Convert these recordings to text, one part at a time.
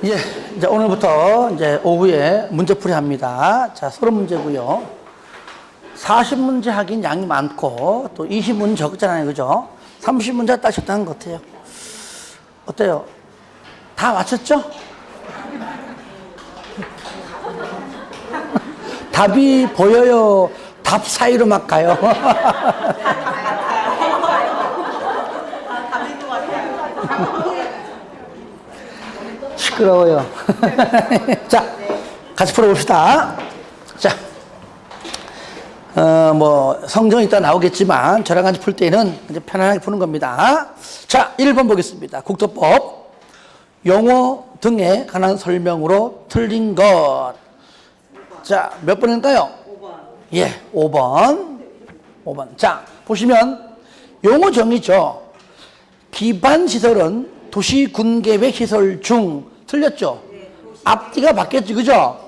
예, 이제 오늘부터 이제 오후에 문제풀이 합니다. 자, 30문제고요. 40문제 하긴 양이 많고, 또 20문제 적잖아요. 그죠? 30문제 딱 적당한 것 같아요. 어때요? 다 맞췄죠? 답이 보여요? 답 사이로 막 가요? 시끄러워요. 자, 같이 풀어봅시다. 자, 성경이 이따 나오겠지만, 저랑 같이 풀 때는 이제 편안하게 푸는 겁니다. 자, 1번 보겠습니다. 국토법. 용어 등에 관한 설명으로 틀린 것. 자, 몇 번일까요? 5번. 예, 5번. 자, 보시면, 용어 정의죠. 기반시설은 도시군계획시설 중, 틀렸죠? 네, 앞뒤가 바뀌었죠, 그죠?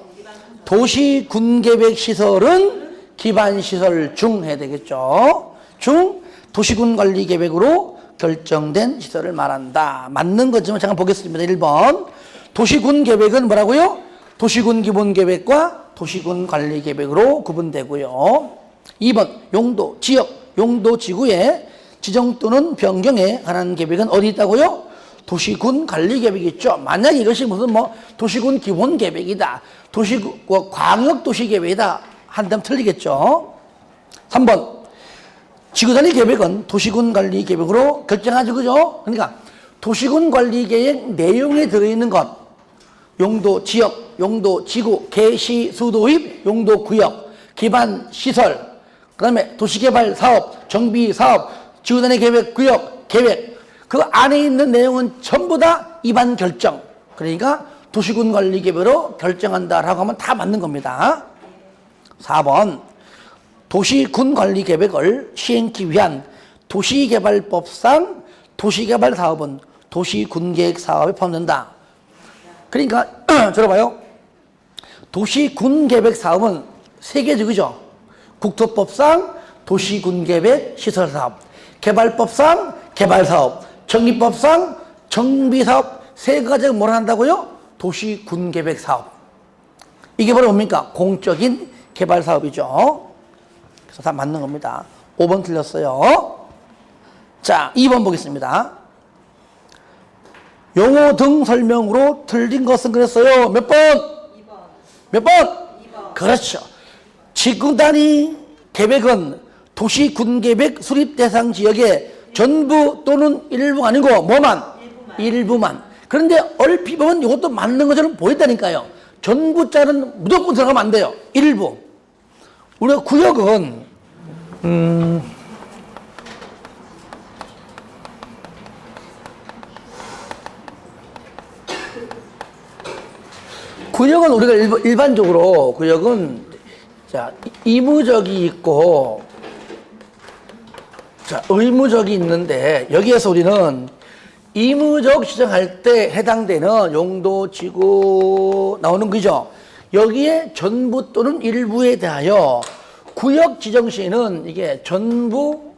도시군계획시설은 기반시설 중 해야 되겠죠. 중, 도시군관리계획으로 결정된 시설을 말한다. 맞는 거지만 잠깐 보겠습니다. 1번. 도시군계획은 뭐라고요? 도시군기본계획과 도시군관리계획으로 구분되고요. 2번. 용도, 지역, 용도 지구의 지정 또는 변경에 관한 계획은 어디 있다고요? 도시군관리계획이 있죠. 만약 이것이 무슨 도시군기본계획이다. 광역도시계획이다. 한다면 틀리겠죠. 3번. 지구단위 계획은 도시군관리계획으로 결정하죠. 그죠? 그러니까 도시군관리계획 내용에 들어있는 것, 용도, 지역, 용도, 지구, 개시, 수도입, 용도, 구역, 기반, 시설, 그 다음에 도시개발 사업, 정비 사업, 지구단위 계획, 구역, 계획, 그 안에 있는 내용은 전부 다 입안 결정. 그러니까 도시군관리계획으로 결정한다라고 하면 다 맞는 겁니다. 4번. 도시군관리계획을 시행하기 위한 도시개발법상 도시개발사업은 도시군계획사업에 포함된다. 그러니까 들어봐요. 도시군계획사업은 세 개죠. 그죠? 국토법상 도시군계획 시설사업, 개발법상 개발사업, 정비법상 정비사업, 세 가지가 뭘 한다고요? 도시군계획사업. 이게 바로 뭡니까? 공적인 개발사업이죠. 그래서 다 맞는 겁니다. 5번 틀렸어요. 자, 2번 보겠습니다. 용어 등 설명으로 틀린 것은 그랬어요. 몇 번? 2번. 몇 번? 2번. 그렇죠. 지구단위 계획은 도시군계획 수립 대상 지역의 전부 또는 일부가 아니고 뭐만? 일부만. 그런데 얼핏 보면 이것도 맞는 것처럼 보였다니까요. 전부자는 무조건 들어가면 안 돼요. 일부. 우리가 구역은 구역은 우리가 일반적으로 구역은 자, 의무적이 있고 자, 의무적이 있는데 여기에서 우리는 의무적 지정할 때 해당되는 용도, 지구 나오는 거죠. 여기에 전부 또는 일부에 대하여 구역 지정 시에는 이게 전부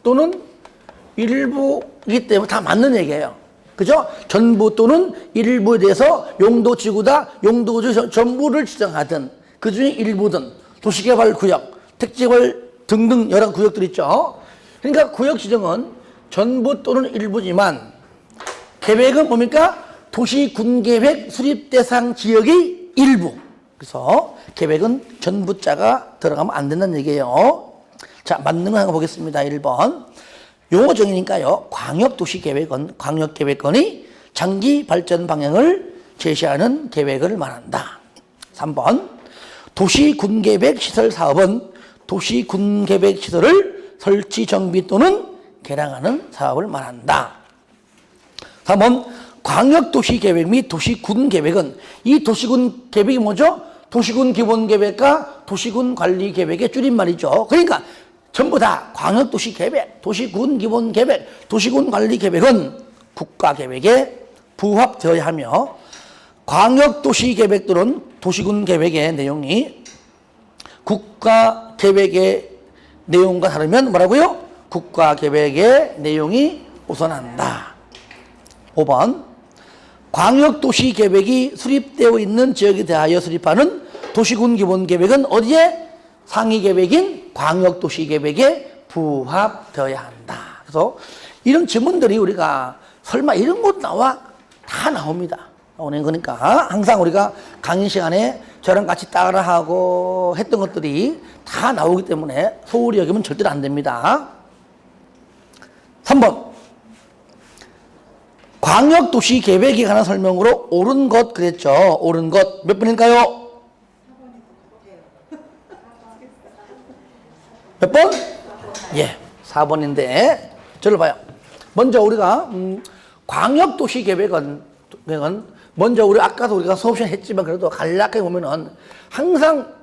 또는 일부이기 때문에 다 맞는 얘기예요. 그죠? 전부 또는 일부에 대해서 용도, 지구다, 용도, 지구 전부를 지정하든 그 중에 일부든 도시개발구역, 택지개발 등등 여러 구역들 있죠. 그러니까 구역 지정은 전부 또는 일부지만 계획은 뭡니까? 도시군계획 수립 대상 지역의 일부. 그래서 계획은 전부자가 들어가면 안 된다는 얘기예요. 자, 맞는 거 한번 보겠습니다. 1번. 용어 정의니까요. 광역도시계획은 광역계획권의 장기 발전 방향을 제시하는 계획을 말한다. 3번. 도시군계획 시설 사업은 도시군계획 시설을 설치, 정비 또는 개량하는 사업을 말한다. 3번. 광역도시계획 및 도시군계획은 이 도시군계획이 뭐죠? 도시군기본계획과 도시군관리계획의 줄임말이죠. 그러니까 전부 다 광역도시계획, 도시군기본계획, 도시군관리계획은 국가계획에 부합되어야 하며 광역도시계획 또는 도시군계획의 내용이 국가계획의 내용과 다르면 뭐라고요? 국가계획의 내용이 우선한다. 5번. 광역도시계획이 수립되어 있는 지역에 대하여 수립하는 도시군 기본계획은 어디에? 상위계획인 광역도시계획에 부합되어야 한다. 그래서 이런 질문들이 우리가 설마 이런 것 나와? 다 나옵니다. 나오는 거니까 항상 우리가 강의 시간에 저랑 같이 따라하고 했던 것들이 다 나오기 때문에 소홀히 여기면 절대로 안 됩니다. 3번. 광역도시계획에 관한 설명으로 옳은 것 그랬죠. 옳은 것 몇 번일까요? 몇 번? 예, 4번인데 저를 봐요. 먼저 우리가 광역도시계획은 먼저 우리 아까도 우리가 수업 시간 했지만 그래도 간략하게 보면은 항상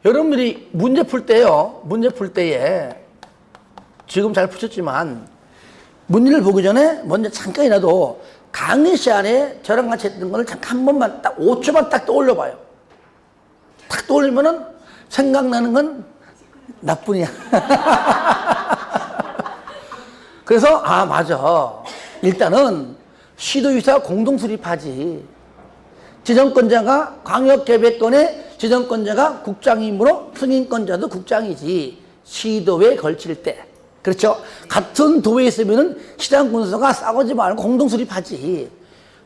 여러분들이 문제 풀 때요. 문제 풀 때에 지금 잘 푸셨지만 문제를 보기 전에 먼저 잠깐이라도 강의 시간에 저랑 같이 했던 걸 잠깐 한 번만 딱 5초만 딱 떠올려 봐요. 딱 떠올리면은 생각나는 건 나뿐이야. 그래서 맞아. 일단은 시도유사 공동 수립하지. 지정권자가 광역계획권의 지정권자가 국장이므로 승인권자도 국장이지. 시도에 걸칠 때. 그렇죠? 같은 도에 있으면은 시장 군수가 싸우지 말고 공동 수립하지.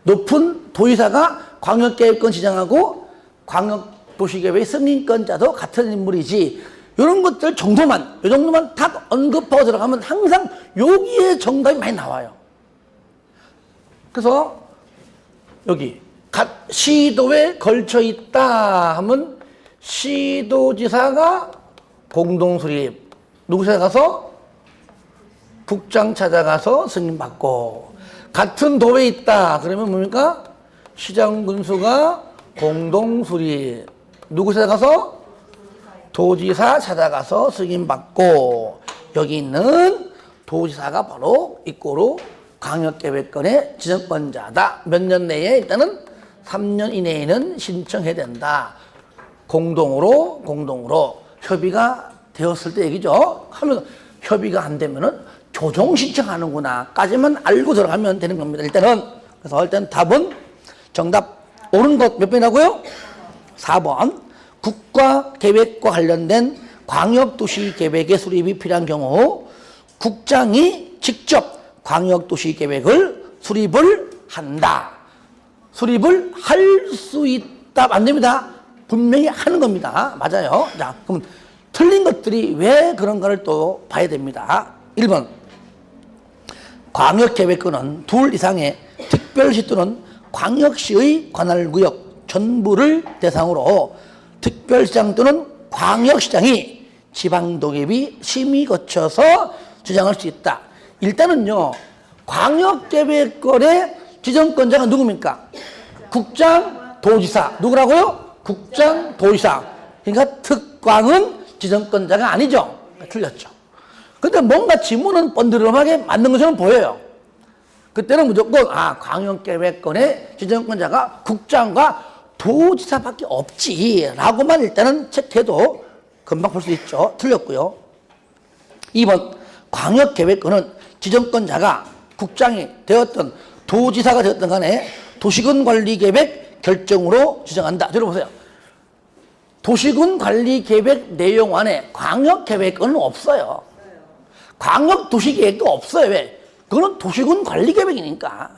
높은 도의사가 광역계획권 지정하고 광역도시계획 승인권자도 같은 인물이지. 이런 것들 정도만, 이 정도만 딱 언급하고 들어가면 항상 여기에 정답이 많이 나와요. 그래서 여기 시도에 걸쳐 있다 하면 시도지사가 공동 수립. 누구 찾아가서? 국장 찾아가서 승인받고. 같은 도에 있다 그러면 뭡니까? 시장 군수가 공동 수립. 누구 찾아가서? 도지사 찾아가서 승인받고. 여기 있는 도지사가 바로 이꼬로 광역계획권의 지정권자다. 몇 년 내에? 일단은 3년 이내에는 신청해야 된다. 공동으로 협의가 되었을 때 얘기죠. 하면 협의가 안 되면은 조정 신청하는구나 까지만 알고 들어가면 되는 겁니다. 일단은. 그래서 일단 답은 정답 옳은 것 몇 번이라고요? 4번. 국가계획과 관련된 광역도시계획의 수립이 필요한 경우 국장이 직접 광역도시계획을 수립을 한다. 수립을 할 수 있다. 안 됩니다. 분명히 하는 겁니다. 맞아요. 자, 그럼 틀린 것들이 왜 그런가를 또 봐야 됩니다. 1번. 광역계획권은 둘 이상의 특별시 또는 광역시의 관할구역 전부를 대상으로 특별시장 또는 광역시장이 지방도계비 심의 거쳐서 주장할 수 있다. 일단은요, 광역계획권의 지정권자가 누굽니까? 국장, 도지사. 누구라고요? 국장, 도지사. 그러니까 특광은 지정권자가 아니죠. 틀렸죠. 근데 뭔가 지문은 번드름하게 맞는 것처럼 보여요. 그때는 무조건 광역계획권의 지정권자가 국장과 도지사밖에 없지 라고만 일단은 체크해도 금방 볼 수 있죠. 틀렸고요. 2번. 광역계획권은 지정권자가 국장이 되었던 도지사가 되었던 간에 도시군관리계획 결정으로 지정한다. 들어보세요. 도시군관리계획 내용 안에 광역계획권은 없어요. 광역도시계획도 없어요. 왜? 그거는 도시군관리계획이니까.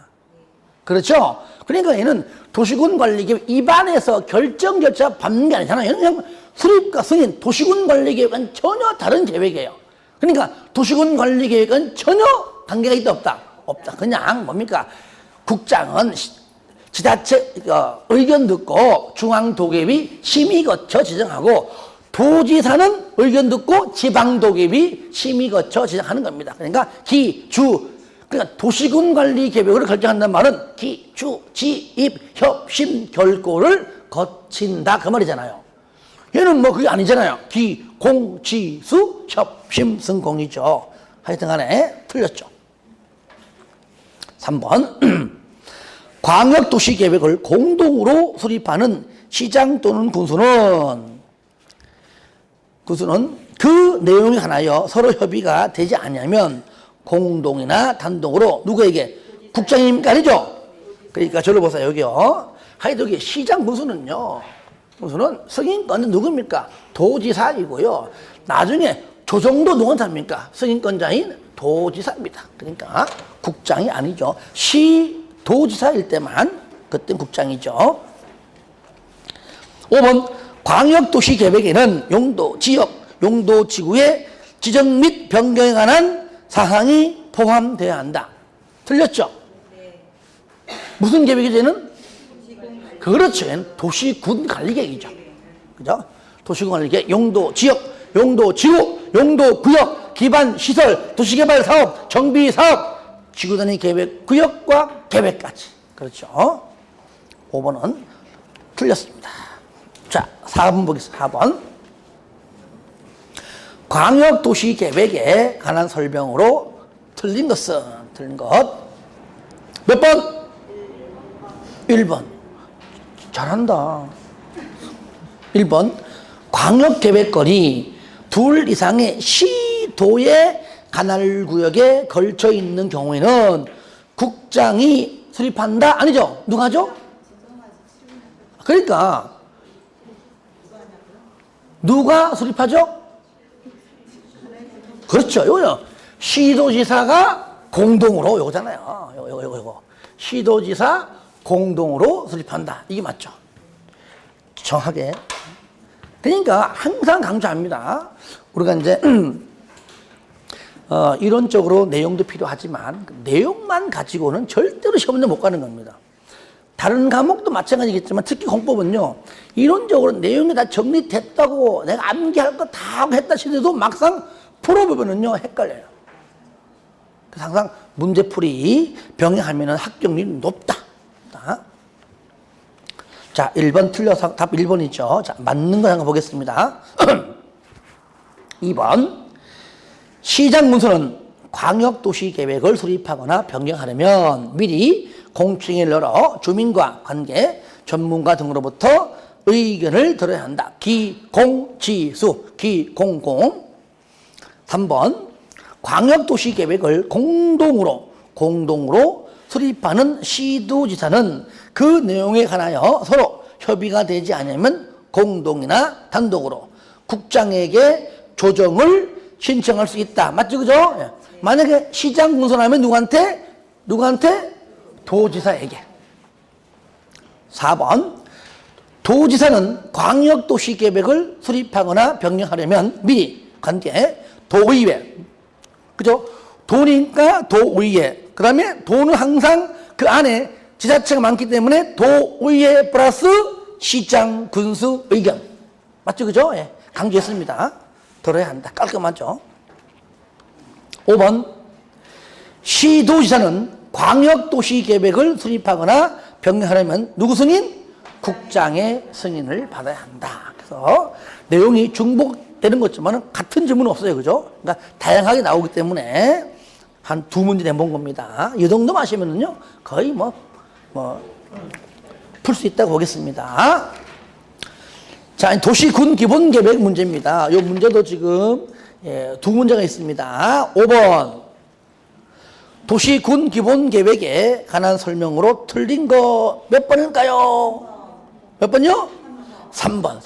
그렇죠? 그러니까 얘는 도시군관리계획 입안에서 결정 절차 밟는 게 아니잖아요. 얘는 그냥 수립과 승인, 도시군관리계획은 전혀 다른 계획이에요. 그러니까 도시군관리계획은 전혀 관계가 있다 없다? 없다. 그냥 뭡니까? 국장은 지자체 의견 듣고 중앙도계비 심의 거쳐 지정하고 도지사는 의견 듣고 지방도계비 심의 거쳐 지정하는 겁니다. 그러니까 그러니까 도시군관리계획을 결정한다는 말은 기, 주, 지, 입, 협, 심, 결고를 거친다 그 말이잖아요. 얘는 뭐 그게 아니잖아요. 기, 공, 지, 수, 협, 심, 승, 공이죠. 하여튼 간에 틀렸죠. 3번. 광역도시계획을 공동으로 수립하는 시장 또는 군수는 그 내용에 관하여 서로 협의가 되지 않으면 공동이나 단독으로 누구에게? 국장입니까? 아니죠? 그러니까 저를 보세요. 여기요. 하여튼 여기 시장 문수는요. 문수는 승인권은 누굽니까? 도지사이고요. 나중에 조정도 누구한테 합니까? 승인권자인 도지사입니다. 그러니까 국장이 아니죠. 시도지사일 때만 그땐 국장이죠. 5번 광역도시계획에는 용도, 지역, 용도, 지구의 지정 및 변경에 관한 사항이 포함되어야 한다. 틀렸죠? 무슨 계획이죠? 얘는? 그렇죠. 얘는 도시군 관리계획이죠. 그죠? 도시군 관리계획, 용도, 지역, 용도, 지구, 용도, 구역, 기반, 시설, 도시개발 사업, 정비 사업, 지구단위 계획, 구역과 계획까지. 그렇죠. 5번은 틀렸습니다. 자, 4번 보겠습니다. 4번. 광역도시계획에 관한 설명으로 틀린 것은, 틀린 것. 몇 번? 1번. 잘한다. 1번. 광역계획권이 둘 이상의 시도의 관할구역에 걸쳐 있는 경우에는 국장이 수립한다? 아니죠? 누가 하죠? 그러니까 누가 수립하죠? 그렇죠. 요거요. 시도지사가 공동으로 요거잖아요. 요거. 시도지사 공동으로 수립한다. 이게 맞죠? 정확하게. 그러니까 항상 강조합니다. 우리가 이제 이론적으로 내용도 필요하지만 그 내용만 가지고는 절대로 시험에 못 가는 겁니다. 다른 과목도 마찬가지겠지만 특히 공법은요. 이론적으로 내용이 다 정리됐다고 내가 암기할 거 다 하고 했다 시대도 막상 풀어보면은요 헷갈려요. 그래서 항상 문제풀이 병행하면 합격률이 높다. 자, 1번 틀려서 답 1번이죠. 자, 맞는 거 한번 보겠습니다. 2번. 시장 문서는 광역도시계획을 수립하거나 변경하려면 미리 공청회를 열어 주민과 관계, 전문가 등으로부터 의견을 들어야 한다. 기공지수, 기공공. 3번. 광역도시계획을 공동으로 수립하는 시도지사는 그 내용에 관하여 서로 협의가 되지 않으면 공동이나 단독으로 국장에게 조정을 신청할 수 있다. 맞죠? 그죠? 네. 만약에 시장 문서라면 누구한테? 도지사에게. 4번. 도지사는 광역도시계획을 수립하거나 변경하려면 미리 관계 도의회. 그죠? 도니까 도의회. 그 다음에 도는 항상 그 안에 지자체가 많기 때문에 도의회 플러스 시장 군수 의견. 맞죠? 그죠? 예. 강조했습니다. 들어야 한다. 깔끔하죠? 5번. 시도지사는 광역도시계획을 수립하거나 변경하려면 누구 승인? 국장의 승인을 받아야 한다. 그래서 내용이 중복되는 것지만 같은 질문은 없어요. 그죠? 그러니까 다양하게 나오기 때문에 한 2문제 내본 겁니다. 이 정도 마시면은요, 거의 풀 수 있다고 보겠습니다. 자, 도시군 기본계획 문제입니다. 이 문제도 지금 2문제가 있습니다. 5번. 도시군 기본계획에 관한 설명으로 틀린 거 몇 번일까요? 몇 번요? 3번.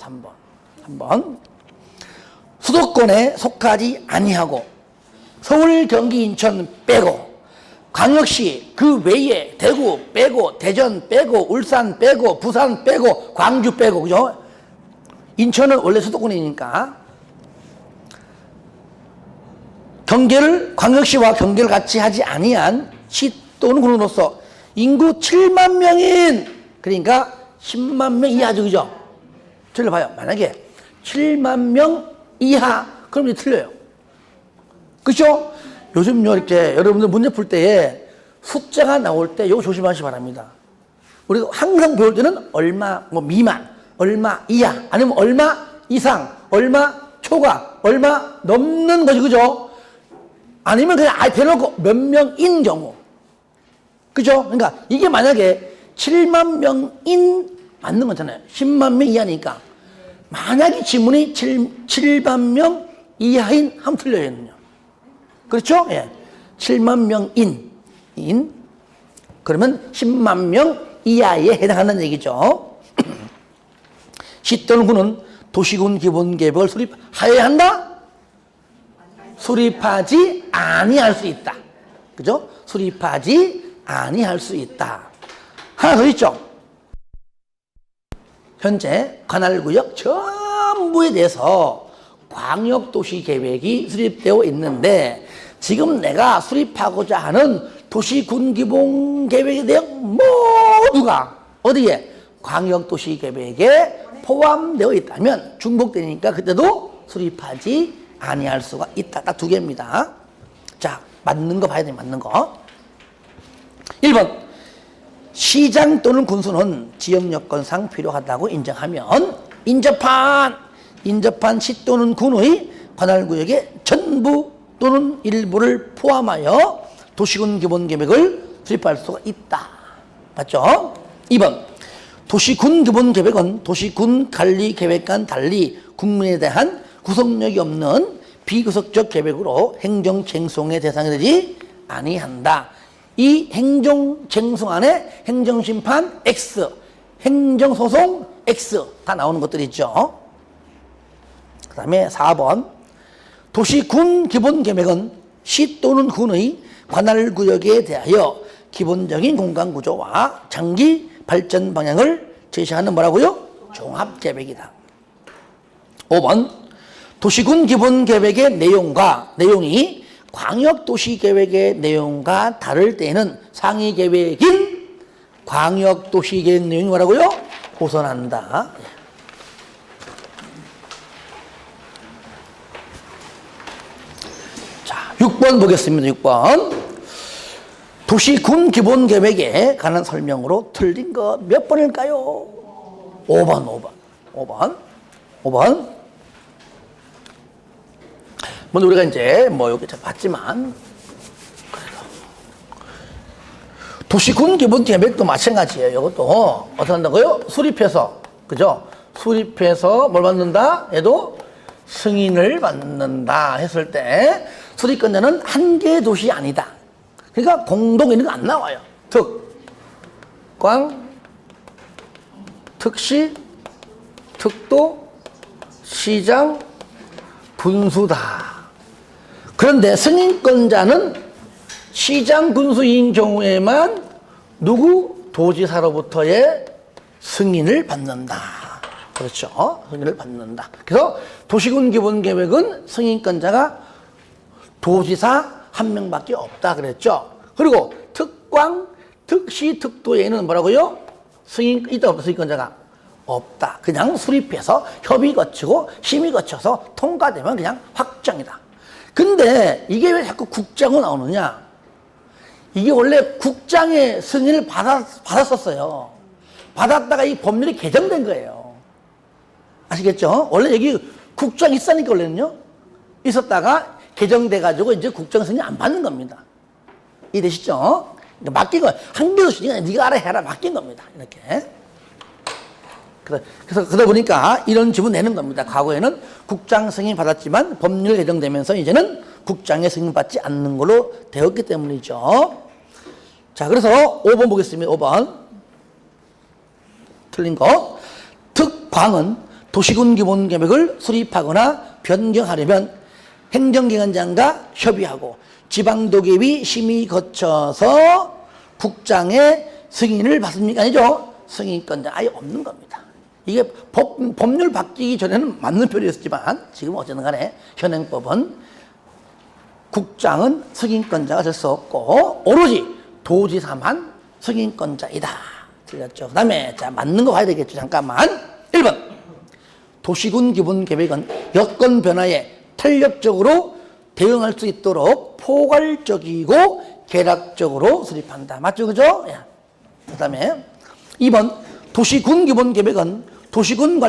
수도권에 속하지 아니하고 서울, 경기, 인천 빼고 광역시 그 외에 대구 빼고 대전 빼고 울산 빼고 부산 빼고 광주 빼고 그죠? 인천은 원래 수도권이니까 광역시와 경계를 같이 하지 아니한 시 또는 군으로서 인구 7만 명인 그러니까 10만 명 이하죠. 그죠? 틀려봐요. 만약에 7만 명 이하 그럼 이제 틀려요. 그렇죠? 요즘요 이렇게 여러분들 문제 풀 때에 숫자가 나올 때 이거 조심하시기 바랍니다. 우리가 항상 배울 때는 얼마 미만, 얼마 이하, 아니면 얼마 이상, 얼마 초과, 얼마 넘는 것이 그죠? 아니면 그냥 아예 대놓고 몇 명인 경우. 그죠? 그러니까 이게 만약에 7만 명인 맞는 거잖아요. 10만 명 이하니까. 만약에 지문이 7만 명 이하인 하면 틀려요. 그렇죠? 예. 7만 명인. 그러면 10만 명 이하에 해당하는 얘기죠. 시 또는 구는 도시군 기본계획을 수립하여야 한다? 수립하지 아니할 수 있다. 그죠? 수립하지 아니할 수 있다. 하나 더 있죠. 현재 관할구역 전부에 대해서 광역도시계획이 수립되어 있는데 지금 내가 수립하고자 하는 도시군기본계획에 대한 모두가 어디에? 광역도시계획에 포함되어 있다면 중복되니까 그때도 수립하지 아니할 수가 있다. 딱 두 개입니다. 자, 맞는 거 봐야 돼. 맞는 거. 1번 시장 또는 군수는 지역 여건상 필요하다고 인정하면 인접한 시 또는 군의 관할구역의 전부 또는 일부를 포함하여 도시군 기본계획을 수립할 수가 있다. 맞죠? 2번 도시군 기본계획은 도시군 관리계획과는 달리 국민에 대한 구속력이 없는 비구속적 계획으로 행정쟁송의 대상이 되지 아니한다. 이 행정쟁송 안에 행정심판 X, 행정소송 X 다 나오는 것들이 있죠. 그 다음에 4번 도시군 기본계획은 시 또는 군의 관할구역에 대하여 기본적인 공간구조와 장기 발전 방향을 제시하는 뭐라고요? 종합계획이다. 5번 도시군 기본계획의 내용이 광역도시계획의 내용과 다를 때에는 상위계획인 광역도시계획 내용이 뭐라고요? 보선한다. 자, 6번 보겠습니다. 6번 도시군 기본계획에 관한 설명으로 틀린 거 몇 번일까요? 5번. 먼저 우리가 이제 뭐 여기 봤지만 도시군 기본계획도 마찬가지예요. 이것도 어떻게 한다고요? 수립해서, 그죠? 수립해서 뭘 받는다? 얘도 승인을 받는다 했을 때 수립권자는 한 개의 도시 아니다. 그러니까 공동 이런 거 안 나와요. 특광, 특시, 특도, 시장, 군수다. 그런데 승인권자는 시장 군수인 경우에만 누구? 도지사로부터의 승인을 받는다. 그렇죠? 승인을 받는다. 그래서 도시군 기본계획은 승인권자가 도지사 한 명밖에 없다 그랬죠. 그리고 특광, 특시, 특도에는 뭐라고요? 있다 없다 승인권자가 없다. 그냥 수립해서 협의 거치고 심의 거쳐서 통과되면 그냥 확정이다. 근데 이게 왜 자꾸 국장으로 나오느냐? 이게 원래 국장의 승인을 받았었어요. 받았다가 이 법률이 개정된 거예요. 아시겠죠? 원래 여기 국장이 있었으니까 원래는요. 있었다가 개정돼가지고 이제 국장 승인 안 받는 겁니다. 이해되시죠? 그러니까 맡긴 거예요. 한 개도 시니까 네가 알아 해라 맡긴 겁니다. 이렇게. 그래서 그러다 보니까 이런 지문 내는 겁니다. 과거에는 국장 승인 받았지만 법률 개정되면서 이제는 국장의 승인 받지 않는 걸로 되었기 때문이죠. 자, 그래서 5번 보겠습니다. 5번. 틀린 거. 특광은 도시군 기본계획을 수립하거나 변경하려면 행정기관장과 협의하고 지방도계위 심의 거쳐서 국장의 승인을 받습니까? 아니죠? 승인권자 아예 없는 겁니다. 이게 법률 바뀌기 전에는 맞는 표현이었지만 지금 어쨌든 간에 현행법은 국장은 승인권자가 될 수 없고 오로지 도지사만 승인권자이다. 틀렸죠. 그 다음에 자 맞는 거 봐야 되겠죠. 잠깐만. 1번 도시군 기본계획은 여건 변화에 탄력적으로 대응할 수 있도록 포괄적이고 계략적으로 수립한다. 맞죠? 그죠? 그 다음에 2번 도시군 기본계획은 도시군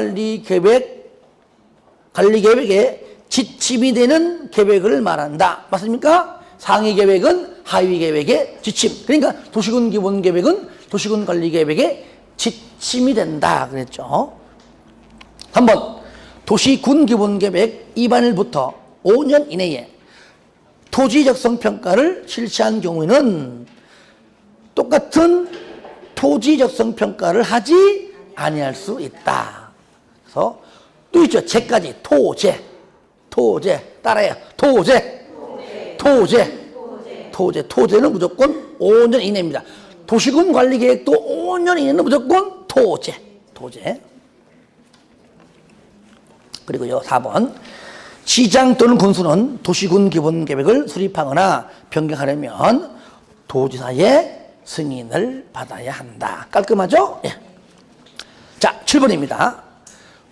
관리계획에 지침이 되는 계획을 말한다. 맞습니까? 상위 계획은 하위 계획의 지침. 그러니까 도시군 기본계획은 도시군 관리계획의 지침이 된다. 그랬죠. 3번 도시군 기본계획 입안일부터 5년 이내에 토지 적성 평가를 실시한 경우에는 똑같은 토지 적성 평가를 하지 아니할 수 있다. 그래서 또 있죠. 제까지 토제. 따라해요. 토제는 무조건 5년 이내입니다. 도시군 관리 계획도 5년 이내는 무조건 토제. 그리고요, 4번. 시장 또는 군수는 도시군 기본 계획을 수립하거나 변경하려면 도지사의 승인을 받아야 한다. 깔끔하죠? 예. 자, 7번입니다.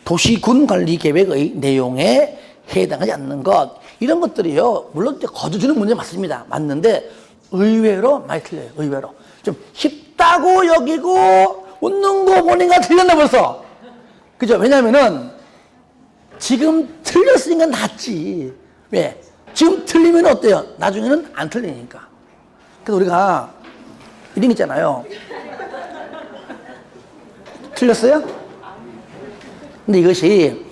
도시군 관리 계획의 내용에 해당하지 않는 것. 이런 것들이요, 물론 거두주는 문제 맞습니다. 맞는데 의외로 많이 틀려요. 의외로. 좀 쉽다고 여기고 웃는 거 보니까 틀렸나 벌써. 그죠? 왜냐면은 지금 틀렸으니까 낫지. 왜? 지금 틀리면 어때요? 나중에는 안 틀리니까. 그래서 우리가 이런 게 있잖아요. 틀렸어요? 근데 이것이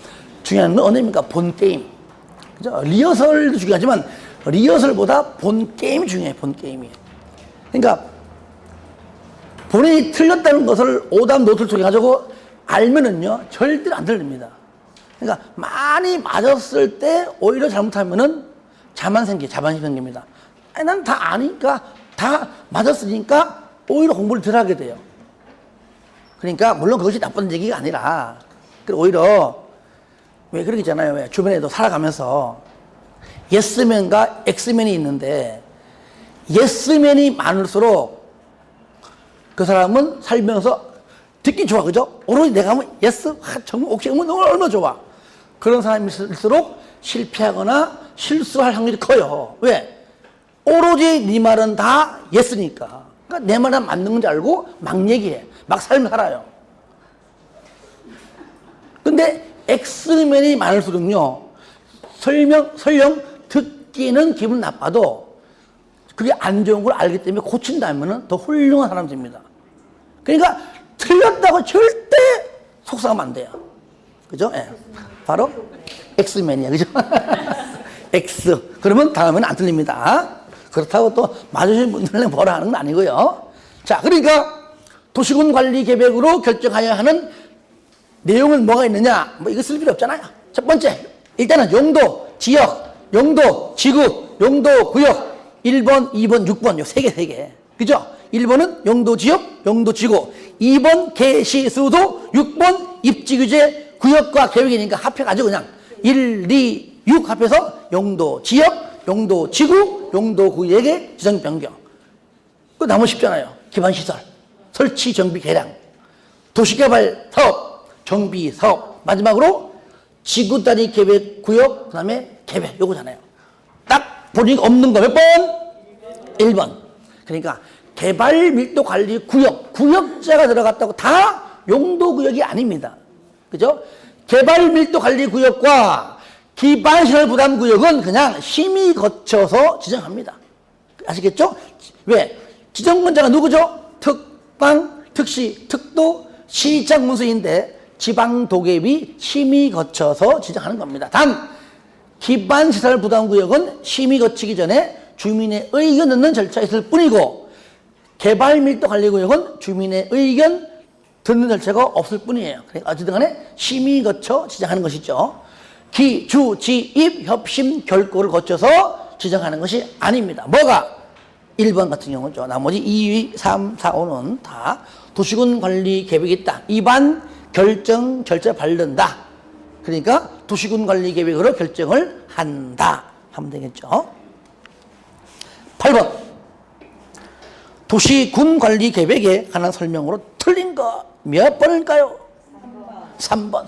중요한 건 언제입니까? 본 게임. 그죠? 리허설도 중요하지만 리허설보다 본 게임이 중요해요. 본 게임이. 그러니까 본인이 틀렸다는 것을 오답 노트를 통해 가지고 알면은요, 절대로 안 틀립니다. 그러니까 많이 맞았을 때 오히려 잘못하면은 자만심이 생깁니다. 아니, 난 다 아니까, 다 맞았으니까 오히려 공부를 덜 하게 돼요. 그러니까 물론 그것이 나쁜 얘기가 아니라, 오히려 왜 그러게 있잖아요. 왜 주변에도 살아가면서 예스맨과 엑스맨이 있는데 예스맨이 많을수록 그 사람은 살면서 듣기 좋아, 그죠? 오로지 내가 하면 예스, 정말 오케이 하면 얼마나 좋아. 그런 사람일수록 실패하거나 실수할 확률이 커요. 왜? 오로지 네 말은 다 예스니까. 그러니까 내 말은 맞는 건지 알고 막 얘기해. 막 삶을 살아요. 근데 엑스맨이 많을수록요, 설령 듣기는 기분 나빠도 그게 안 좋은 걸 알기 때문에 고친다면 더 훌륭한 사람이 됩니다. 그러니까 틀렸다고 절대 속상하면 안 돼요. 그죠? 예. 바로 엑스맨이야. 그죠? X. 그러면 다음에는 안 틀립니다. 그렇다고 또 맞으신 분들은 뭐라 하는 건 아니고요. 자, 그러니까 도시군 관리 계획으로 결정하여야 하는 내용은 뭐가 있느냐? 뭐 이거 쓸 필요 없잖아요. 첫 번째, 일단은 용도, 지역, 용도, 지구, 용도, 구역, 1번, 2번, 6번, 요 세 개. 그죠? 1번은 용도, 지역, 용도, 지구. 2번 개시, 수도, 6번 입지 규제, 구역과 계획이니까 합해가지고 그냥 1, 2, 6 합해서 용도, 지역, 용도, 지구, 용도, 구역의 지정 변경. 그 나머지 쉽잖아요. 기반시설, 설치, 정비, 개량, 도시개발 사업, 정비 사업, 마지막으로 지구 단위 계획, 구역, 그 다음에 계획, 요거잖아요. 딱 보니까 없는 거 몇 번? 1번. 그러니까 개발 밀도 관리 구역, 구역자가 들어갔다고 다 용도 구역이 아닙니다. 그죠? 개발 밀도 관리 구역과 기반시설 부담 구역은 그냥 심의 거쳐서 지정합니다. 아시겠죠? 왜? 지정권자가 누구죠? 특방, 특시, 특도, 시장 문서인데 지방도계위 심의 거쳐서 지정하는 겁니다. 단 기반시설 부담 구역은 심의 거치기 전에 주민의 의견 듣는 절차가 있을 뿐이고 개발 밀도 관리 구역은 주민의 의견 듣는 절차가 없을 뿐이에요. 그러니까 어쨌든 간에 심의 거쳐 지정하는 것이죠. 기, 주, 지, 입, 협심, 결고를 거쳐서 지정하는 것이 아닙니다. 뭐가? 1번 같은 경우죠. 나머지 2, 3, 4, 5는 다 도시군 관리 계획이 있다. 입안 결정 절차에 바른다. 그러니까 도시군 관리 계획으로 결정을 한다. 하면 되겠죠. 8번. 도시군 관리 계획에 관한 설명으로 틀린 거 몇 번일까요? 3번.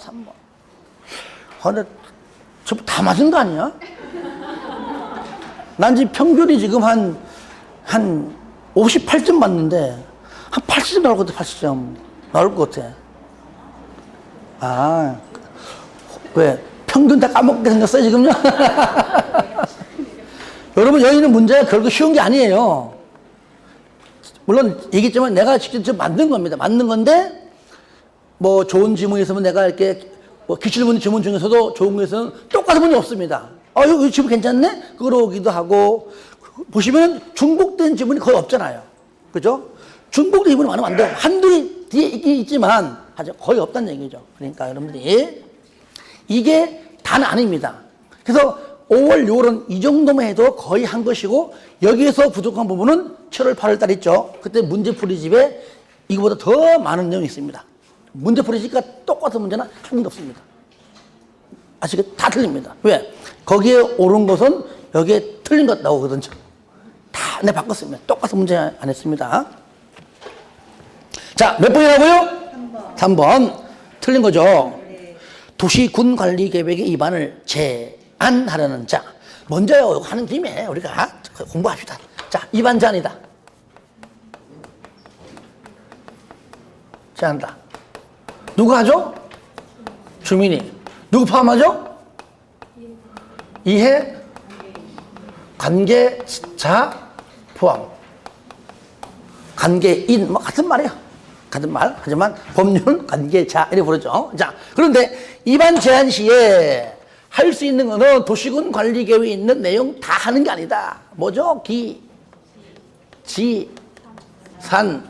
근데 저 다 맞은 거 아니야? 난 지금 평균이 지금 한 58점 맞는데 한 80점 나올 것 같아. 80점 나올 것 같아. 아, 왜? 평균 다 까먹게 생겼어요 지금요? 여러분, 여기는 문제가 결코 쉬운 게 아니에요. 물론 얘기했지만 내가 직접 만든 겁니다. 만든 건데 뭐 좋은 지문이 있으면 내가 이렇게 뭐 기출문 지문 중에서도 좋은 거에서는 똑같은 문이 없습니다. 이거 지문 괜찮네? 그러기도 하고 보시면 중복된 지문이 거의 없잖아요. 그죠? 중복도 이번에 많으면 안 돼요. 한둘이 뒤에 있긴 있지만 아주 거의 없다는 얘기죠. 그러니까 여러분들이 이게 다는 아닙니다. 그래서 5월, 6월은 이 정도만 해도 거의 한 것이고 여기에서 부족한 부분은 7월, 8월 달 있죠. 그때 문제풀이집에 이거보다 더 많은 내용이 있습니다. 문제풀이집과 똑같은 문제는 한 개도 없습니다. 아시겠죠? 다 틀립니다. 왜? 거기에 옳은 것은 여기에 틀린 것 나오거든요. 다 내 바꿨습니다. 똑같은 문제 안 했습니다. 자, 몇 번이라고요? 3번. 틀린 거죠. 도시군 관리 계획의 위반을 제한하려는 자. 먼저요, 하는 김에 우리가 공부합시다. 자, 위반 제한이다. 제한다. 누가 하죠? 주민이. 누구 포함하죠? 이해, 관계자 포함. 관계인, 뭐, 같은 말이에요. 같은 말. 하지만 법률은 관계자, 이렇게 부르죠. 자, 그런데 위반 제한 시에 할 수 있는 거는 도시군 관리 계획에 있는 내용 다 하는 게 아니다. 뭐죠? 기, 지, 산.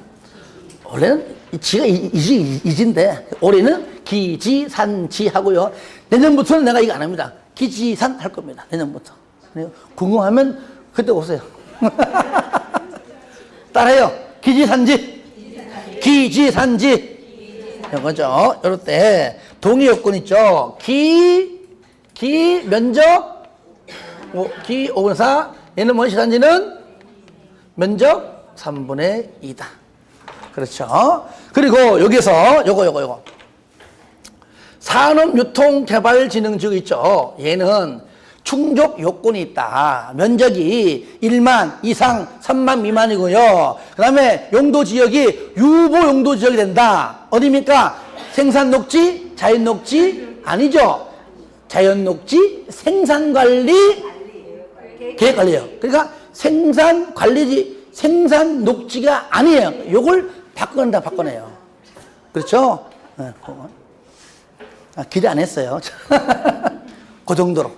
원래는 지가 이지인데, 올해는 기, 지, 산, 지 하고요. 내년부터는 내가 이거 안 합니다. 기, 지, 산 할 겁니다. 내년부터. 궁금하면 그때 오세요. 따라해요. 기지산지. 기지산지. 이거죠. 이럴 때 동의 요건 있죠. 기 면적 기 5분의 4. 얘는 뭐지? 산지는 면적 3분의 2다. 그렇죠. 그리고 여기서 요거 산업유통개발진흥지구 있죠. 얘는 충족 요건이 있다. 면적이 1만 이상 3만 미만이고요. 그 다음에 용도지역이 유보 용도지역이 된다. 어디입니까? 생산녹지, 자연녹지 아니죠. 자연녹지, 생산관리, 계획관리예요. 그러니까 생산관리지, 생산녹지가 아니에요. 요걸 바꿔내요. 그렇죠? 네. 기대 안 했어요. 그 정도로.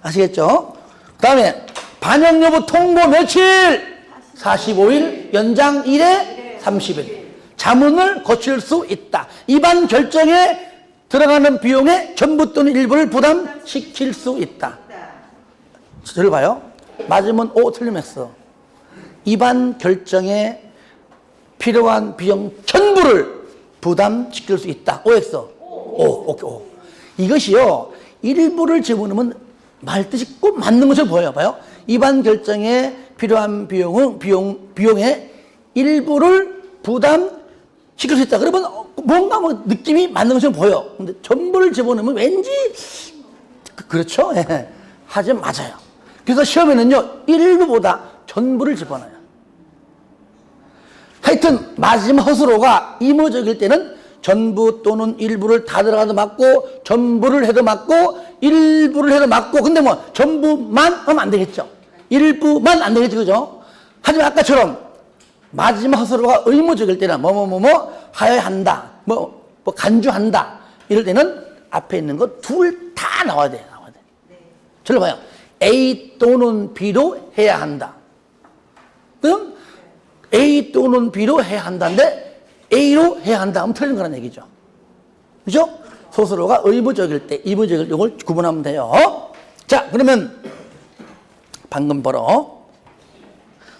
아시겠죠? 그 다음에 반영여부 통보 며칠? 45일, 연장 1회 30일. 자문을 거칠 수 있다. 위반 결정에 들어가는 비용의 전부 또는 일부를 부담시킬 수 있다. 저를 봐요. 맞으면 O, 틀리면 X. 위반 결정에 필요한 비용 전부를 부담시킬 수 있다. OX. O. 이것이요, 일부를 집어넣으면 말뜻이 꼭 맞는 것을 보여봐요. 위반 결정에 필요한 비용의 일부를 부담시킬 수 있다. 그러면 뭔가 뭐 느낌이 맞는 것을 보여. 근데 전부를 집어넣으면 왠지, 그렇죠? 예. 하지만 맞아요. 그래서 시험에는요, 일부보다 전부를 집어넣어요. 하여튼, 맞으면 허술호가 의무적일 때는 전부 또는 일부를 다 들어가도 맞고, 전부를 해도 맞고, 일부를 해도 맞고, 근데 뭐, 전부만 하면 안 되겠죠. 일부만 안 되겠죠. 그죠? 하지만 아까처럼, 맞으면 허술호가 의무적일 때는 하여야 한다. 간주한다. 이럴 때는 앞에 있는 거 둘 다 나와야 돼. 저를 봐요. A 또는 B로 해야 한다. 그럼 A 또는 B로 해야 한다는데 A로 해야 한다 하면 틀린 거라는 얘기죠. 그죠? 소수로가 의무적일 때, 의무적일 때 이걸 구분하면 돼요. 자, 그러면 방금 보러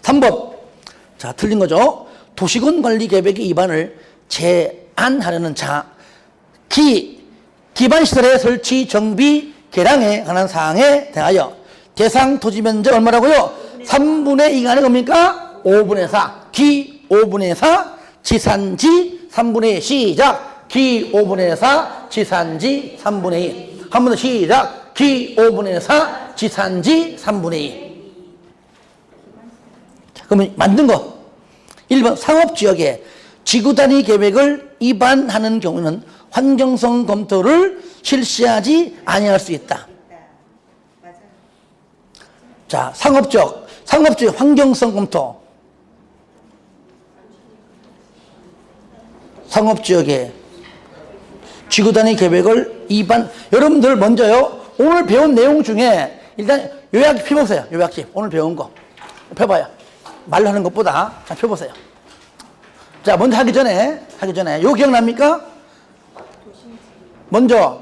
3번. 자, 틀린 거죠. 도시군 관리 계획의 위반을 제한하려는 자, 기반시설의 설치, 정비, 개량에 관한 사항에 대하여 대상 토지 면적 얼마라고요? 3분의 2가 아니라 뭡니까? 5분의 4. 기 5분의 4, 지산지 3분의 2. 시작. 기 5분의 4, 지산지 3분의 2. 한 번 더 시작. 기 5분의 4, 지산지 3분의 2. 자, 그러면 만든 거. 1번 상업지역에 지구단위 계획을 위반하는 경우는 환경성 검토를 실시하지 아니할 수 있다. 자, 상업지역 환경성 검토. 상업지역에 지구단위 계획을 위반. 여러분들 먼저요, 오늘 배운 내용 중에 일단 요약 펴보세요. 요약집 오늘 배운 거 펴봐요. 말로 하는 것보다 자, 펴보세요. 자, 먼저 하기 전에, 요 기억납니까? 먼저,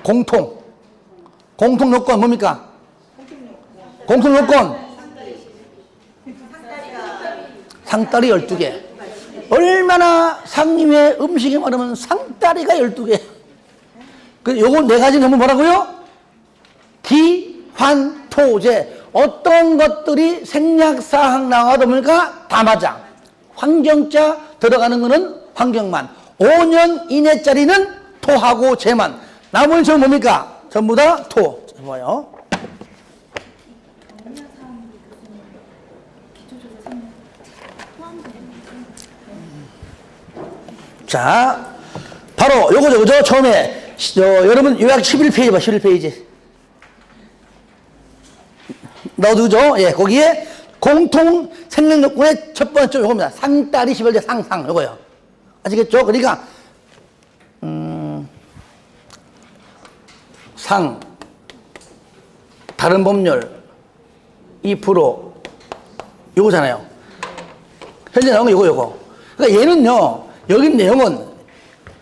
공통 요건 뭡니까? 공통 요건. 상다리 12개. 얼마나 상류의 음식이 많으면 상다리가 12개. 그, 요거 네 가지 너무 뭐라고요? 기, 환, 토, 제. 어떤 것들이 생략사항 나와도 뭡니까? 다 맞아. 환경자 들어가는 거는 환경만. 5년 이내짜리는 토하고 제만. 나머지는 뭡니까? 전부 다 토. 뭐요? 자, 바로 요거죠, 그죠? 처음에 여러분 요약 11페이지 봐, 11페이지. 넣어두죠? 예, 거기에 공통 생명 요건의 첫 번째 요겁니다. 상다리 11대 상상 요거요. 아시겠죠? 그러니까 상 다른 법률 2% 요거잖아요. 현재 나온 거 요거. 그러니까 얘는요. 여기 내용은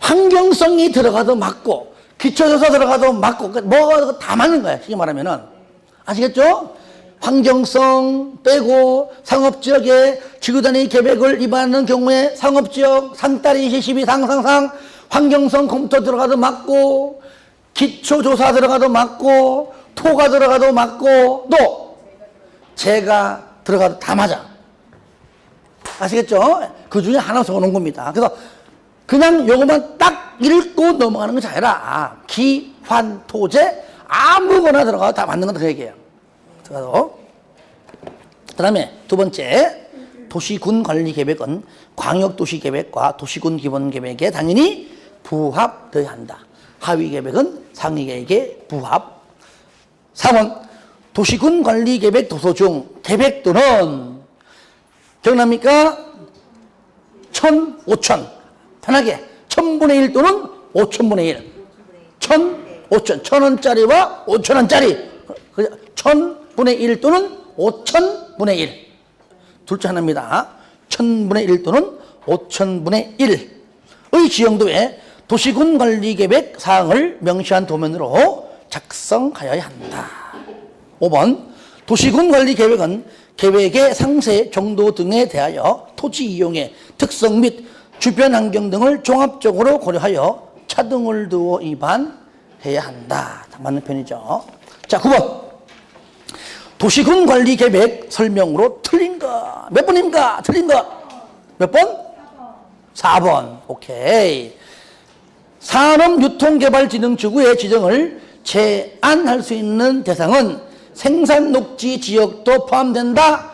환경성이 들어가도 맞고 기초조사 들어가도 맞고 뭐가 다 맞는 거야. 쉽게 말하면은 아시겠죠? 환경성 빼고 상업지역에 지구단위 계획을 위반하는 경우에 상업지역 상다리 22 상상상 환경성 검토 들어가도 맞고 기초조사 들어가도 맞고 토가 들어가도 맞고 또 재가 들어가도 다 맞아. 아시겠죠? 그 중에 하나 적어놓은 겁니다. 그래서 그냥 요것만 딱 읽고 넘어가는 것이 아니라 기, 환, 토, 재 아무거나 들어가도 다 맞는 거다 그 얘기예요. 그 다음에 두 번째, 도시군관리계획은 광역도시계획과 도시군기본계획에 당연히 부합되어야 한다. 하위계획은 상위계획에 부합. 3번, 도시군관리계획 도서 중 계획도는 기억납니까? 1000, 5000. 편하게 1000분의 1 또는 5000분의 1. 1000, 5000. 1000원짜리와 5000원짜리. 1000분의 1 또는 5000분의 1. 둘 중 하나입니다. 1000분의 1 또는 5000분의 1의 지형도에 도시군관리계획 사항을 명시한 도면으로 작성하여야 한다. 5번, 도시군관리계획은 계획의 상세, 정도 등에 대하여 토지 이용의 특성 및 주변 환경 등을 종합적으로 고려하여 차등을 두어 입안해야 한다. 맞는 편이죠. 자, 9번. 도시군관리계획 설명으로 틀린 것. 몇 번입니까? 틀린 것. 몇 번? 4번. 오케이. 산업유통개발진흥지구의 지정을 제한할 수 있는 대상은 생산녹지 지역도 포함된다?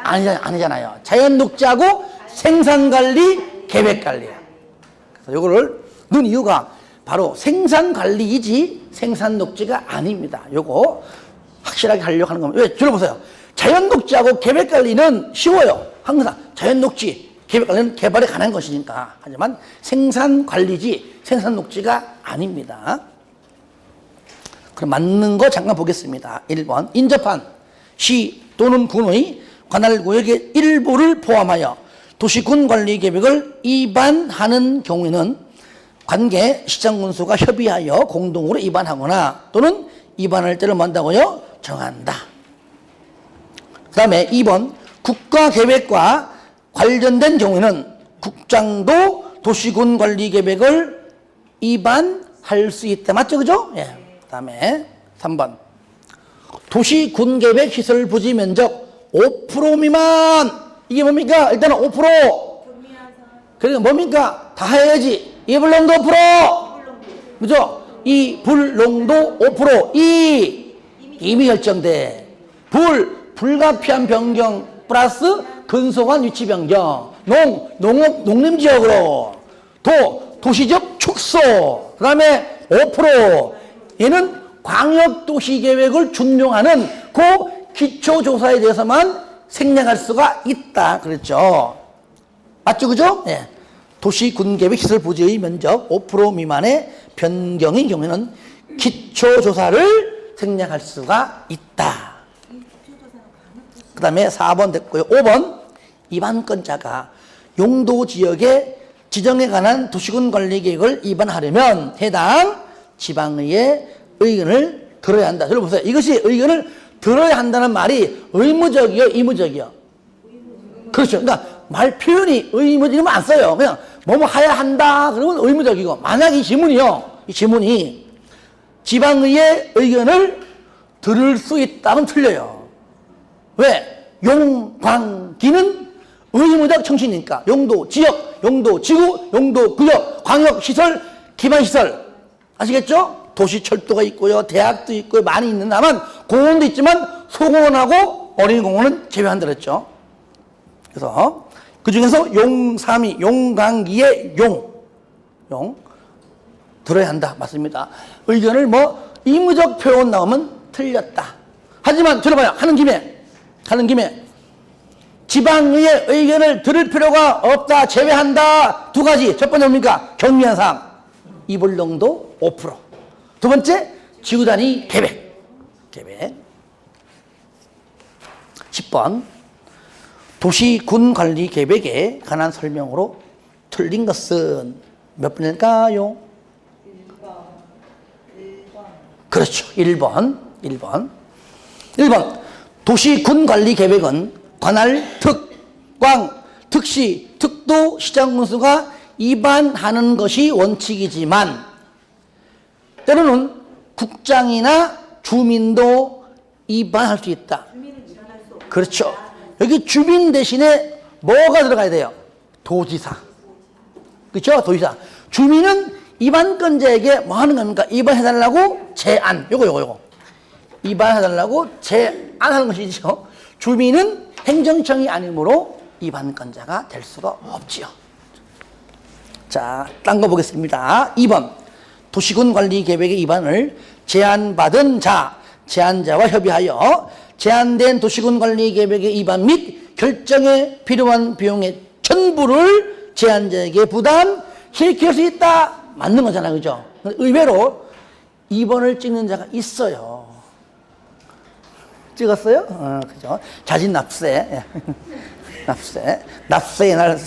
아니잖아요. 자연녹지하고 생산관리, 계획관리야. 그래서 이거를 넣은 이유가 바로 생산관리이지 생산녹지가 아닙니다. 요거 확실하게 하려고 하는 겁니다. 왜? 들어보세요. 자연녹지하고 계획관리는 쉬워요. 항상 자연녹지, 계획관리는 개발에 관한 것이니까. 하지만 생산관리지 생산녹지가 아닙니다. 그럼 맞는 거 잠깐 보겠습니다. 1번, 인접한 시 또는 군의 관할구역의 일부를 포함하여 도시군관리계획을 위반하는 경우에는 관계 시장군수가 협의하여 공동으로 위반하거나 또는 위반할 때를 만다고요 정한다. 그 다음에 2번, 국가계획과 관련된 경우에는 국장도 도시군관리계획을 위반할 수 있다. 맞죠? 그죠? 예. 그 다음에 3번, 도시군계획 시설 부지 면적 5% 미만. 이게 뭡니까? 일단은 5%. 그러니까 뭡니까? 다 해야지. 이불농도 5%. 그죠? 이 불농도 5%. 이미 결정돼. 불가피한 변경 플러스 근소한 위치 변경. 농림지역으로. 도시적 축소. 그 다음에 5%. 얘는 광역도시계획을 준용하는 그 기초조사에 대해서만 생략할 수가 있다. 그랬죠. 맞죠? 그죠? 예. 도시군계획 시설 부지의 면적 5% 미만의 변경의 경우에는 기초조사를 생략할 수가 있다. 그 다음에 4번 됐고요. 5번, 위반권자가 용도 지역의 지정에 관한 도시군 관리 계획을 입안하려면 해당 지방의회 의견을 들어야 한다. 들어보세요. 이것이 의견을 들어야 한다는 말이 의무적이요, 이무적이요? 그렇죠. 그러니까 말 표현이 의무적이면 안 써요. 그냥 뭐뭐 해야 한다 그러면 의무적이고, 만약 이 지문이요, 이 지문이 지방의회 의견을 들을 수 있다면 틀려요. 왜? 용광기는 의무적 청취니까. 용도 지역, 용도 지구, 용도 구역, 광역시설, 기반시설. 아시겠죠? 도시철도가 있고요, 대학도 있고요, 많이 있는 다만 공원도 있지만 소공원하고 어린이공원은 제외한다 그랬죠. 그래서 그 중에서 용삼이, 용광기의 용 들어야 한다. 맞습니다. 의견을 뭐 의무적 표현 나오면 틀렸다. 하지만 들어봐요. 하는 김에 지방의회 의견을 들을 필요가 없다, 제외한다. 두 가지. 첫 번째 뭡니까? 경미한 사항. 이불용도 5%. 두 번째, 지구단위 계획. 10번. 도시군관리 계획에 관한 설명으로 틀린 것은 몇 번일까요? 1번. 그렇죠. 1번. 도시군관리 계획은 관할 특광, 특시, 특도 시장군수가 입안하는 것이 원칙이지만 때로는 국장이나 주민도 입안할 수 있다. 그렇죠. 여기 주민 대신에 뭐가 들어가야 돼요? 도지사. 그렇죠? 도지사. 주민은 입안권자에게 뭐 하는 겁니까? 입안해달라고 제안. 요거. 입안해달라고 제안하는 것이죠. 주민은 행정청이 아니므로 입안권자가 될 수가 없지요. 자, 딴 거 보겠습니다. 2번. 도시군 관리 계획의 입안을 제안받은 자, 제안자와 협의하여 제안된 도시군 관리 계획의 입안 및 결정에 필요한 비용의 전부를 제안자에게 부담시킬 수 있다. 맞는 거잖아요. 그죠? 의외로 2번을 찍는 자가 있어요. 찍었어요? 그죠? 자진 납세. 납세의 날.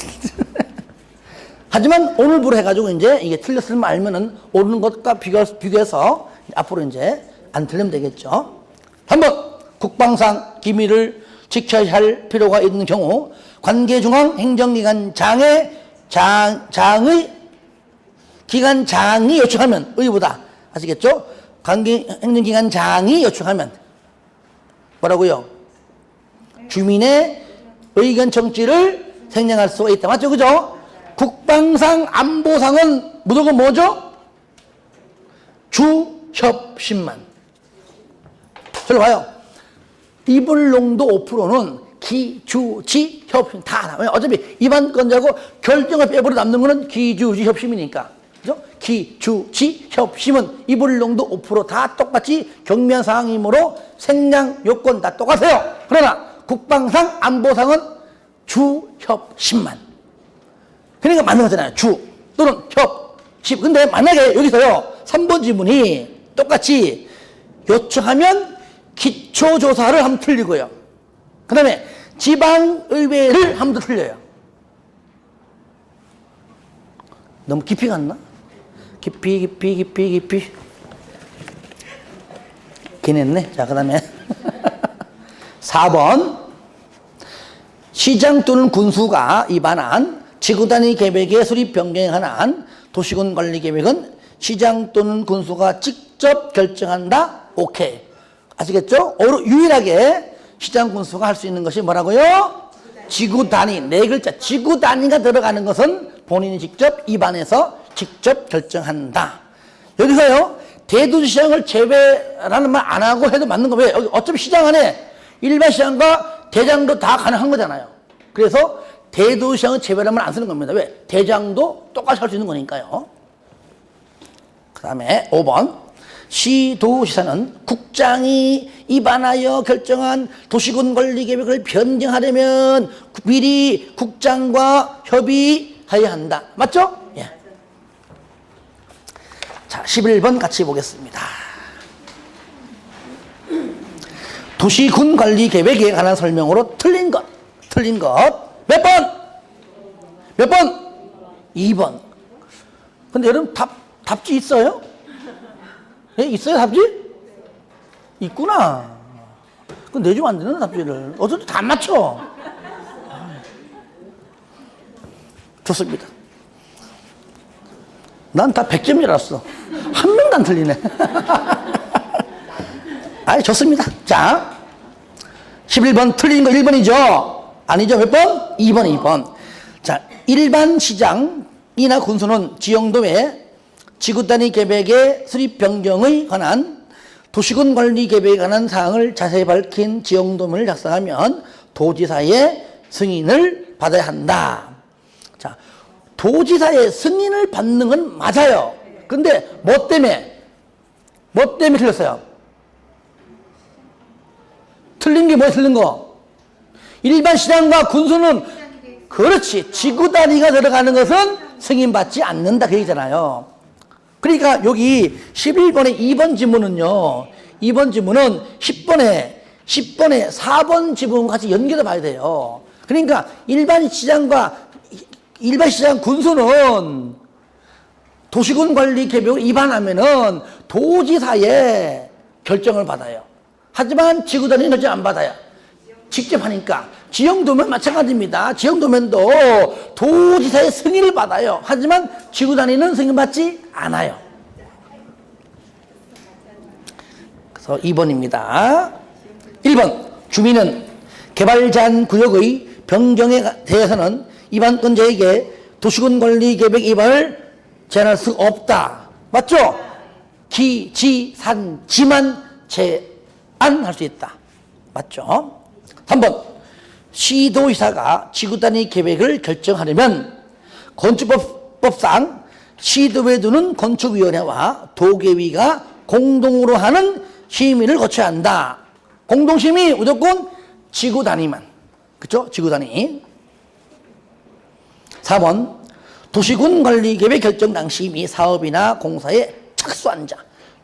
하지만 오늘부로 해가지고 이제 이게 틀렸으면 알면은 옳은 것과 비교해서 앞으로 이제 안 틀리면 되겠죠. 3번. 국방상 기밀을 지켜야 할 필요가 있는 경우 관계중앙 행정기관 기관장이 요청하면 의보다 아시겠죠? 관계행정기관장이 요청하면 뭐라고요? 주민의 의견 청취를 생략할 수가 있다. 맞죠? 그죠? 국방상 안보상은 무조건 뭐죠? 주협심만. 저로 봐요. 이불농도 5%는 기, 주, 지, 협심 다 나와요. 어차피 입안권자고 결정을 빼버려 남는 거는 기, 주, 지, 협심이니까. 그죠? 기, 주, 지, 협심은 이불농도 5%다 똑같이 경미한 사항이므로 생량 요건 다 똑같아요. 그러나 국방상 안보상은 주, 협심만. 그러니까 맞는 거잖아요. 주 또는 협심. 근데 만약에 여기서요 3번 지문이 똑같이 요청하면 기초조사를 하면 틀리고요. 그 다음에 지방의회를 하면 틀려요. 너무 깊이 갔나? 깊이 기냈네. 자, 그 다음에 4번 시장 또는 군수가 입안한 지구단위 계획의 수립 변경에 관한 도시군 관리 계획은 시장 또는 군수가 직접 결정한다. 오케이. 아시겠죠? 유일하게 시장 군수가 할 수 있는 것이 뭐라고요? 지구단위. 네 글자. 지구단위가 들어가는 것은 본인이 직접 입안해서 직접 결정한다. 여기서요, 대도시장을 제외라는 말 안 하고 해도 맞는 거예요. 여기 어차피 시장 안에 일반 시장과 대장도 다 가능한 거잖아요. 그래서 대도시장은 제외라는 말 안 쓰는 겁니다. 왜? 대장도 똑같이 할 수 있는 거니까요. 그 다음에 5번. 시도지사는 국장이 입안하여 결정한 도시군 관리 계획을 변경하려면 미리 국장과 협의해야 한다. 맞죠? 예. 자, 11번 같이 보겠습니다. 도시군 관리 계획에 관한 설명으로 틀린 것. 몇 번? 몇 번? 2번. 근데 여러분 답지 있어요? 예, 있어요, 답지? 있구나. 그건 내주면 안 되는 답지를. 어차피 다 맞춰. 좋습니다. 난 다 100점 줄 알았어. 한 명도 안 틀리네. 아이, 좋습니다. 자, 11번 틀린 거 1번이죠? 아니죠? 몇 번? 2번, 2번. 자, 일반 시장이나 군수는 지형도의 지구 단위 계획의 수립 변경에 관한 도시군 관리 계획에 관한 사항을 자세히 밝힌 지형도면을 작성하면 도지사의 승인을 받아야 한다. 자, 도지사의 승인을 받는 건 맞아요. 근데 뭐 때문에 틀렸어요? 틀린 게 뭐야, 틀린 거? 일반 시장과 군수는, 그렇지, 지구 단위가 들어가는 것은 승인받지 않는다, 그 얘기잖아요. 그러니까 여기 11번의 2번 지문은요, 2번 지문은 10번에 4번 지문과 같이 연결해 봐야 돼요. 그러니까 일반 시장 군수는 도시군 관리 계획을 위반하면은 도지사의 결정을 받아요. 하지만 지구단위는 결정 안 받아요. 직접 하니까. 지형도면 마찬가지입니다. 지형도면도 도지사의 승인을 받아요. 하지만 지구단위는 승인받지 않아요. 그래서 2번입니다. 1번, 주민은 개발 제한 구역의 변경에 대해서는 위반 건자에게 도시군 관리 계획 위반을 제한할 수 없다. 맞죠? 기, 지, 산, 지만 제한할 수 있다. 맞죠? 3번, 시도의사가 지구단위 계획을 결정하려면 건축법상 시도에 두는 건축위원회와 도계위가 공동으로 하는 심의를 거쳐야 한다. 공동심의 무조건 지구단위만. 그렇죠? 지구단위. 4번, 도시군 관리계획 결정 당시 이미 사업이나 공사에 착수한 자,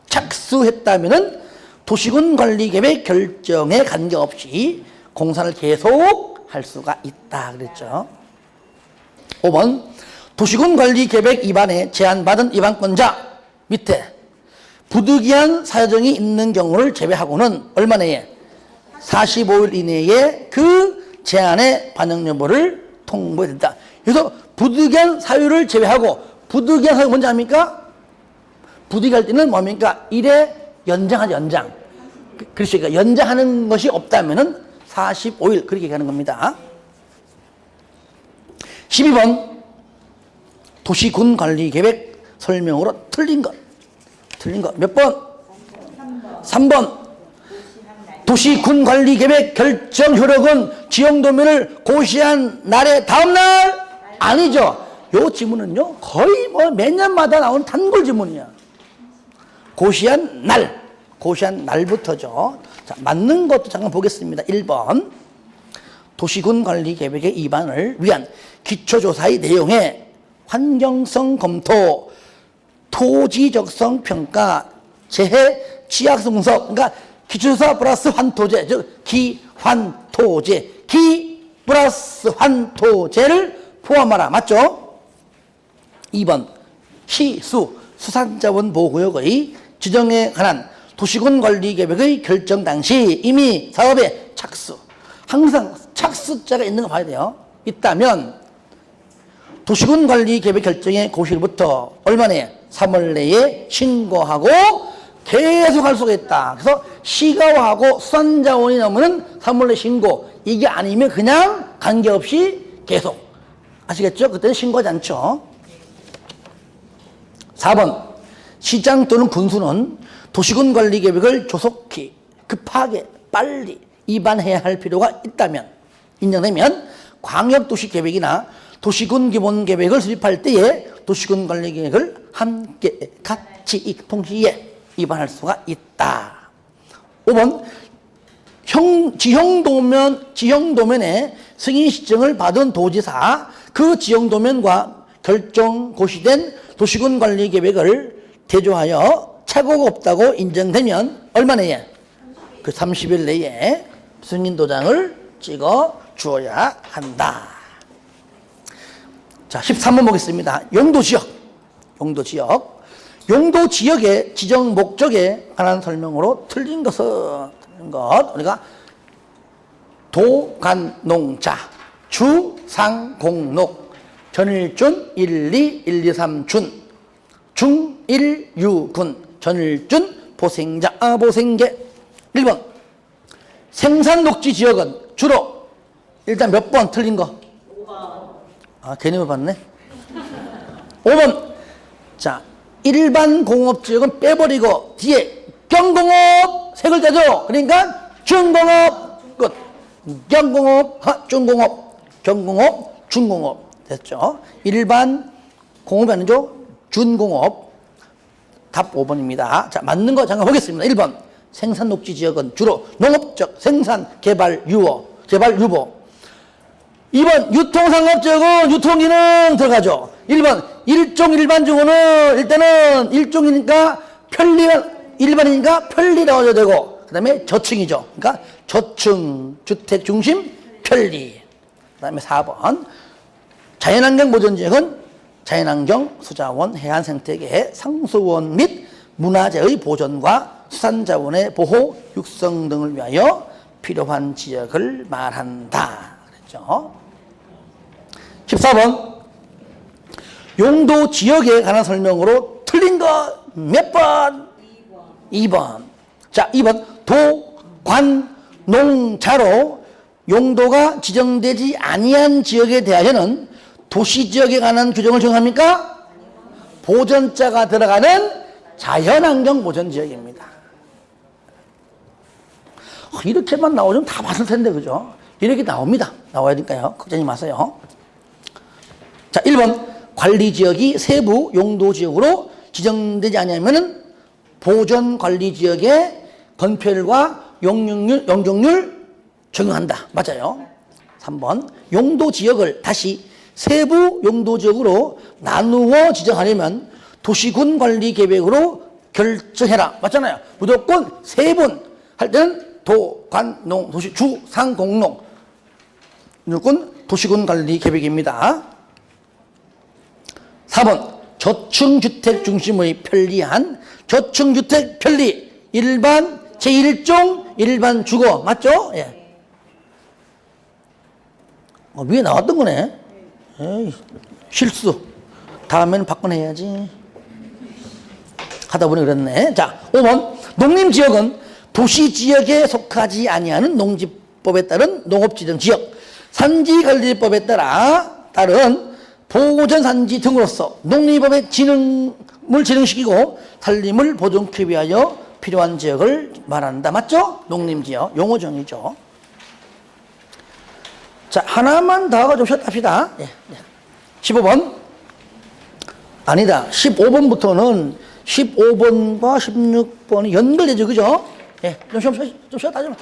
착수했다면은 도시군 관리계획 결정에 관계없이 공사를 계속 할 수가 있다 그랬죠. 5번, 도시군 관리계획 위반에 제한받은 위반권자 밑에 부득이한 사정이 있는 경우를 제외하고는 얼마 내에? 45일 이내에 그 제한의 반영 여부를 통보해야 된다. 그래서 부득이한 사유를 제외하고, 부득이한 사유 뭔지 압니까? 부득이할 때는 뭡니까? 일에 연장하죠, 연장. 그렇죠. 그러니까 연장하는 것이 없다면은 45일 그렇게 얘기하는 겁니다. 12번, 도시군 관리 계획 설명으로 틀린 것. 몇 번? 3번. 도시군 관리 계획 결정 효력은 지형도면을 고시한 날의 다음날? 아니죠. 요 지문은요, 거의 뭐 매년마다 나오는 단골 지문이야. 고시한 날부터죠. 자, 맞는 것도 잠깐 보겠습니다. 1번. 도시군 관리 계획의 위반을 위한 기초조사의 내용에 환경성 검토, 토지적성 평가, 재해 취약성 분석, 그러니까 기초조사 플러스 환토제, 즉 기환토제, 기 플러스 환토제를 포함하라. 맞죠? 2번, 시수, 수산자원 보호구역의 지정에 관한 도시군 관리 계획의 결정 당시 이미 사업에 착수, 항상 착수자가 있는 거 봐야 돼요. 있다면 도시군 관리 계획 결정의 고시일부터 얼마 내에? 3월 내에 신고하고 계속 할 수가 있다. 그래서 시가하고 수산자원이 넘으면 3월 내 신고, 이게 아니면 그냥 관계없이 계속. 아시겠죠? 그때는 신고하지 않죠. 4번, 시장 또는 군수는 도시군 관리 계획을 조속히, 급하게, 빨리 위반해야 할 필요가 있다면, 인정되면 광역도시 계획이나 도시군 기본 계획을 수립할 때에 도시군 관리 계획을 함께 같이 동시에 위반할 수가 있다. 5번, 지형도면의 승인 시정을 받은 도지사, 그 지형도면과 결정 고시된 도시군 관리 계획을 대조하여 착오가 없다고 인정되면 얼마 내에? 그 30일 내에 승인 도장을 찍어 주어야 한다. 자, 자, 13번 보겠습니다. 용도 지역. 용도 지역. 용도 지역의 지정 목적에 관한 설명으로 틀린 것은, 틀린 것. 우리가 도, 간, 농자, 주, 상, 공, 녹, 전일준, 1, 2, 1, 2, 3, 준, 중, 1, 유, 군, 전일준, 보생자, 보생계. 1번. 생산 녹지 지역은 주로, 일단 몇 번 틀린 거? 5번. 괜히 해봤네. 5번. 자, 일반 공업 지역은 빼버리고, 뒤에 경공업 세 글자죠? 그러니까 중공업, 끝. 경공업, 중공업, 경공업, 중공업. 됐죠? 일반 공업이 아니죠? 준공업. 답 5번입니다. 자, 맞는 거 잠깐 보겠습니다. 1번. 생산 녹지 지역은 주로 농업적 생산, 개발, 유어, 개발, 유보. 2번. 유통상업 지역은 유통기능 들어가죠. 1번. 일종 일반적으로는 일단은 일종이니까 일반이니까 편리 나와야 되고, 그 다음에 저층이죠. 그러니까 저층, 주택 중심, 편리. 그 다음에 4번. 자연환경 보존지역은 자연환경, 수자원, 해안생태계, 상수원 및 문화재의 보존과 수산자원의 보호, 육성 등을 위하여 필요한 지역을 말한다. 그랬죠. 14번. 용도 지역에 관한 설명으로 틀린 거 몇 번? 2번. 자, 2번. 도, 관, 농, 자로 용도가 지정되지 아니한 지역에 대하여는 도시지역에 관한 규정을 정합니까? 보전자가 들어가는 자연환경 보전지역입니다. 이렇게만 나오면 다 봤을 텐데, 그죠? 이렇게 나옵니다. 나와야 되니까요. 걱정이 마세요. 자, 1번. 관리지역이 세부 용도지역으로 지정되지 않으면 보전관리지역의 건폐율과 용적률 적용한다. 맞아요. 3번. 용도지역을 다시 세부 용도지역으로 나누어 지정하려면 도시군관리계획으로 결정해라. 맞잖아요. 무조건 세분 할 때는 도, 관, 농, 도시, 주, 상, 공, 농. 무조건 도시군관리계획입니다. 4번. 저층주택 중심의 편리한 저층주택 편리 일반 제1종 일반 주거. 맞죠? 예. 위에 나왔던 거네. 에이, 실수. 다음에는 바꿔내야지. 하다 보니 그랬네. 자, 5번. 농림지역은 도시지역에 속하지 아니하는 농지법에 따른 농업지정 지역, 산지관리법에 따른 보전산지 등으로서 농림법의 진흥을 진흥시키고 산림을 보존하기 위하여 필요한 지역을 말한다. 맞죠? 농림지역 용어정의죠. 자, 하나만 더 하고 좀 쉬었다 합시다. 예, 예. 15번. 아니다. 15번부터는 15번과 16번이 연결되죠. 그죠? 예, 좀 쉬었다 합시다.